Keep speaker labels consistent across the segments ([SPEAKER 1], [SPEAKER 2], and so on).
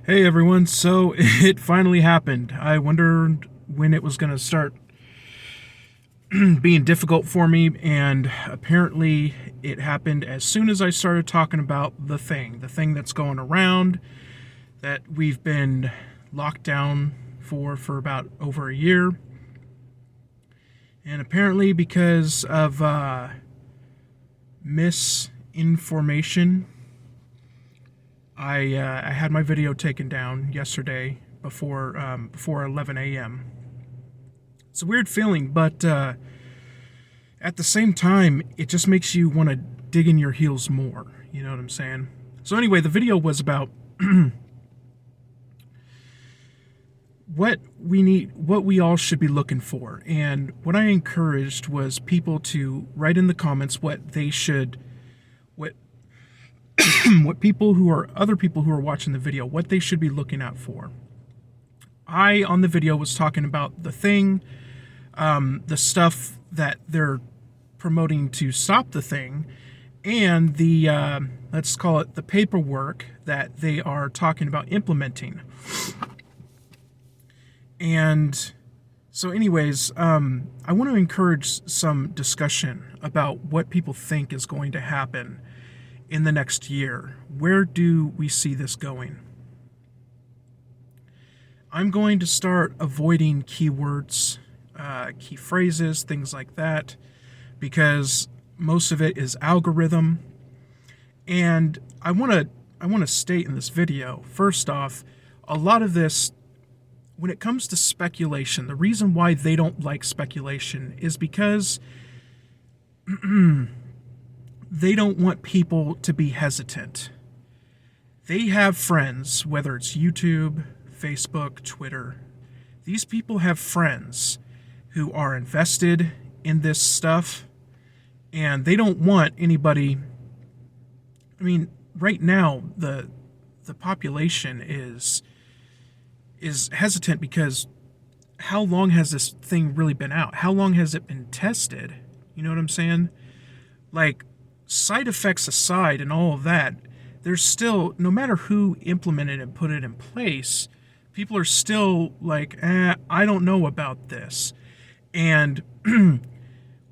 [SPEAKER 1] Hey everyone, so it finally happened. I wondered when it was going to start being difficult for me, and apparently it happened as soon as I started talking about the thing that's going around that we've been locked down for about over a year. And apparently, because of misinformation, I had my video taken down yesterday before 11 a.m. It's a weird feeling, but at the same time, it just makes you want to dig in your heels more. You know what I'm saying? So anyway, the video was about what we all should be looking for, and what I encouraged was people to write in the comments what they should, what what other people who are watching the video, what they should be looking out for. I, on the video, was talking about the stuff that they're promoting to stop the thing, and the, let's call it the paperwork that they are talking about implementing. And so anyways, I want to encourage some discussion about what people think is going to happen in the next year. Where do we see this going? I'm going to start avoiding keywords, key phrases, things like that, because most of it is algorithm. And I want to state in this video, first off, a lot of this, when it comes to speculation, the reason why they don't like speculation is because they don't want people to be hesitant. They have friends, whether it's YouTube, Facebook, Twitter. These people have friends who are invested in this stuff, and they don't want anybody. I mean, right now the population is hesitant because how long has this thing really been out? How long has it been tested? You know what I'm saying? Like, side effects aside and all of that, there's still, no matter who implemented and put it in place, people are still like, I don't know about this. And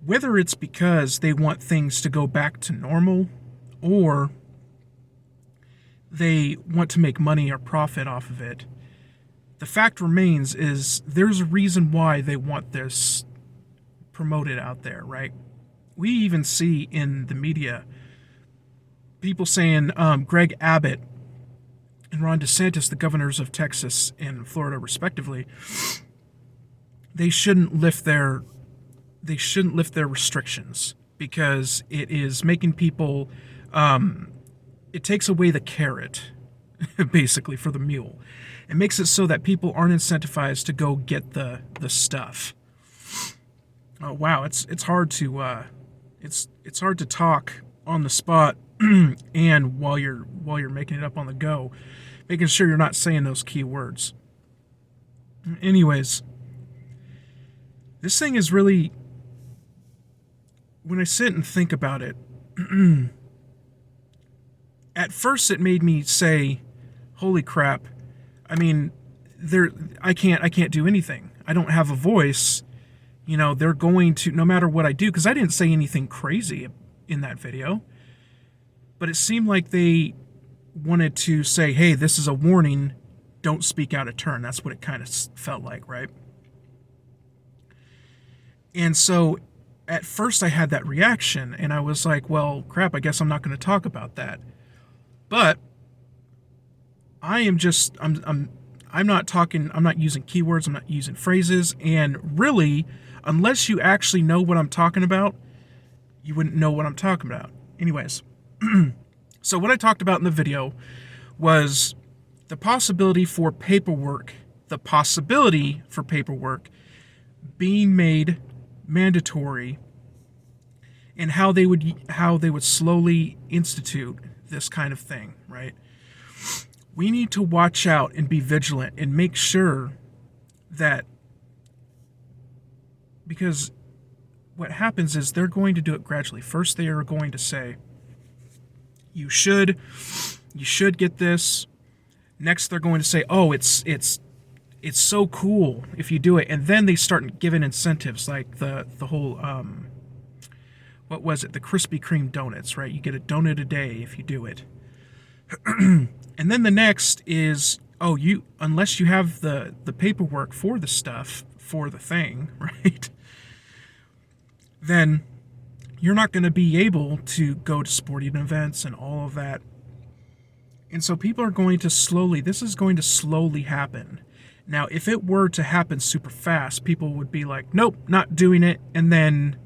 [SPEAKER 1] whether it's because they want things to go back to normal, or they want to make money or profit off of it, the fact remains is there's a reason why they want this promoted out there, right? We even see in the media people saying Greg Abbott and Ron DeSantis, the governors of Texas and Florida respectively, they shouldn't lift their restrictions because it is making people, it takes away the carrot basically for the mule. It makes it so that people aren't incentivized to go get the stuff. Oh wow, it's hard to it's hard to talk on the spot and while you're making it up on the go, making sure you're not saying those key words. Anyways, this thing is really, when I sit and think about it, at first it made me say, holy crap. I mean, I can't do anything. I don't have a voice. You know, they're going to, no matter what I do, because I didn't say anything crazy in that video, but it seemed like they wanted to say, hey, this is a warning, don't speak out of turn. That's what it kind of felt like, right? And so at first I had that reaction, and I was like, well, crap, I guess I'm not going to talk about that. But I'm not using keywords, I'm not using phrases, and really, unless you actually know what I'm talking about, you wouldn't know what I'm talking about. Anyways, so what I talked about in the video was the possibility for paperwork being made mandatory, and how they would slowly institute this kind of thing, right? We need to watch out and be vigilant and make sure that, because what happens is they're going to do it gradually. First, they are going to say, you should get this. Next, they're going to say, "Oh, it's so cool if you do it," and then they start giving incentives like the whole what was it? The Krispy Kreme donuts, right? You get a donut a day if you do it. And then the next is, oh, you unless you have the paperwork for the stuff for the thing, right? Then you're not going to be able to go to sporting events and all of that. And so people are going to slowly, this is going to slowly happen. Now, if it were to happen super fast, people would be like, nope, not doing it. And then,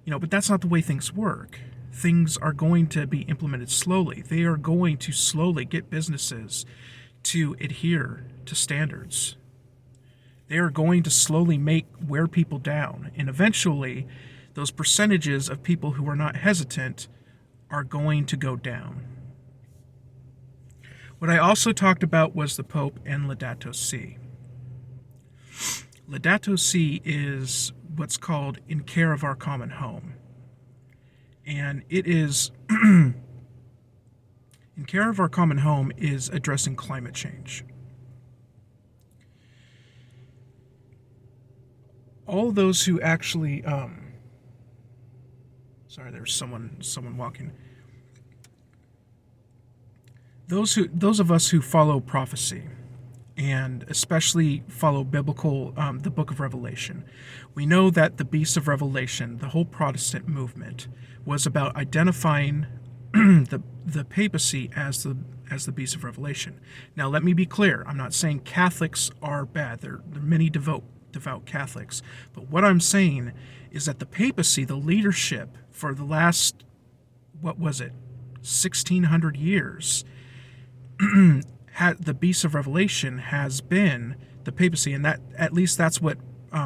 [SPEAKER 1] but that's not the way things work. Things are going to be implemented slowly. They are going to slowly get businesses to adhere to standards. They are going to slowly wear people down. And eventually, those percentages of people who are not hesitant are going to go down. What I also talked about was the Pope and Laudato Si. Laudato Si is what's called In Care of Our Common Home. And it is, In Care of Our Common Home is addressing climate change. All those who actually, sorry, there's someone walking. Those of us who follow prophecy, and especially follow biblical, the book of Revelation, we know that the beast of Revelation, the whole Protestant movement, was about identifying the papacy as the beast of Revelation. Now, let me be clear. I'm not saying Catholics are bad. There are many devout Catholics. But what I'm saying is that the papacy, the leadership for the last, 1,600 years, the beast of Revelation has been the papacy, and that at least that's what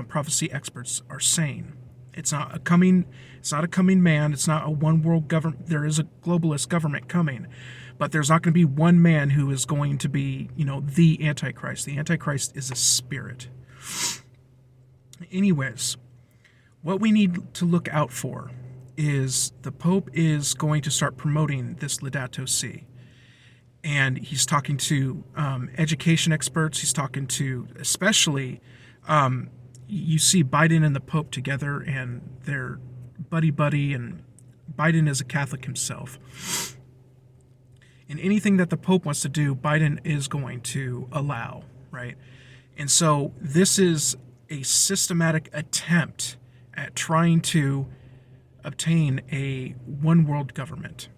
[SPEAKER 1] prophecy experts are saying. It's not a coming man. It's not a one world government. There is a globalist government coming, but there's not going to be one man who is going to be, the Antichrist. The Antichrist is a spirit. Anyways, what we need to look out for is the Pope is going to start promoting this Laudato Si. And he's talking to education experts. He's talking to, especially, you see Biden and the Pope together, and they're buddy-buddy, and Biden is a Catholic himself. And anything that the Pope wants to do, Biden is going to allow, right? And so this is a systematic attempt at trying to obtain a one-world government.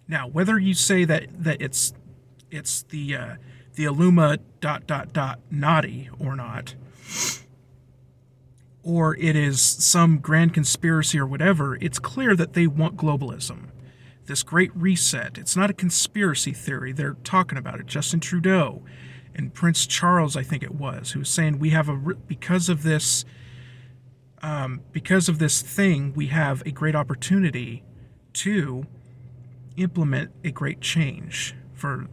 [SPEAKER 1] Now, whether you say that it's the Illuma ... naughty or not, or it is some grand conspiracy or whatever, it's clear that they want globalism. This great reset. It's not a conspiracy theory. They're talking about it. Justin Trudeau and Prince Charles, I think it was, who was saying we have because of this thing, we have a great opportunity to implement a great change for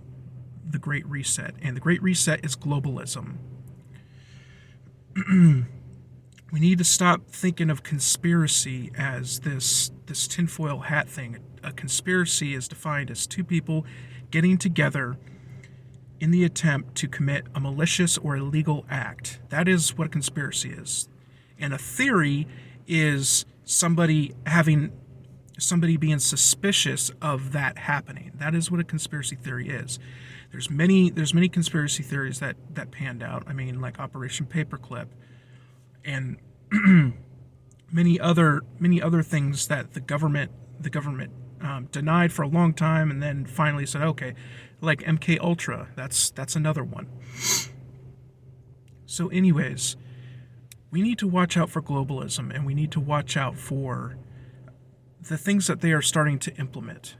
[SPEAKER 1] the Great Reset. And the Great Reset is globalism. We need to stop thinking of conspiracy as this tinfoil hat thing. A conspiracy is defined as two people getting together in the attempt to commit a malicious or illegal act. That is what a conspiracy is. And a theory is somebody being suspicious of that happening. That is what a conspiracy theory is. There's many conspiracy theories that panned out. I mean, like Operation Paperclip, and many other things that the government denied for a long time, and then finally said, okay, like MK Ultra. That's another one. So, anyways, we need to watch out for globalism, and we need to watch out for the things that they are starting to implement.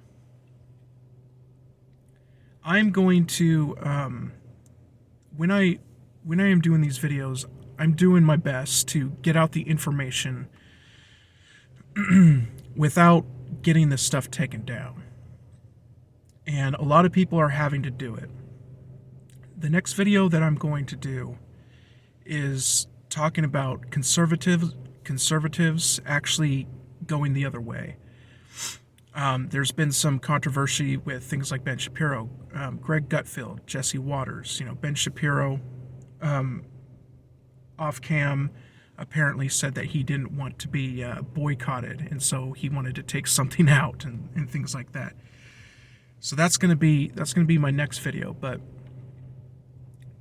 [SPEAKER 1] I'm going to, when I am doing these videos, I'm doing my best to get out the information without getting this stuff taken down. And a lot of people are having to do it. The next video that I'm going to do is talking about conservatives actually going the other way. There's been some controversy with things like Ben Shapiro, Greg Gutfeld, Jesse Waters. Ben Shapiro, off cam, apparently said that he didn't want to be boycotted, and so he wanted to take something out and things like that. So that's gonna be my next video. But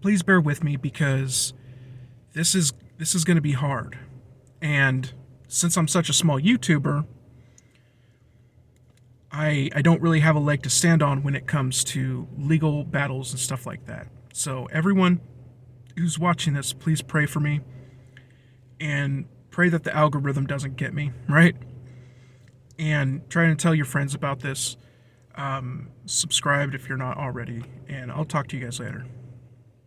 [SPEAKER 1] please bear with me, because this is gonna be hard. And since I'm such a small YouTuber, I don't really have a leg to stand on when it comes to legal battles and stuff like that. So everyone who's watching this, please pray for me, and pray that the algorithm doesn't get me, right? And try to tell your friends about this. Subscribe if you're not already, and I'll talk to you guys later.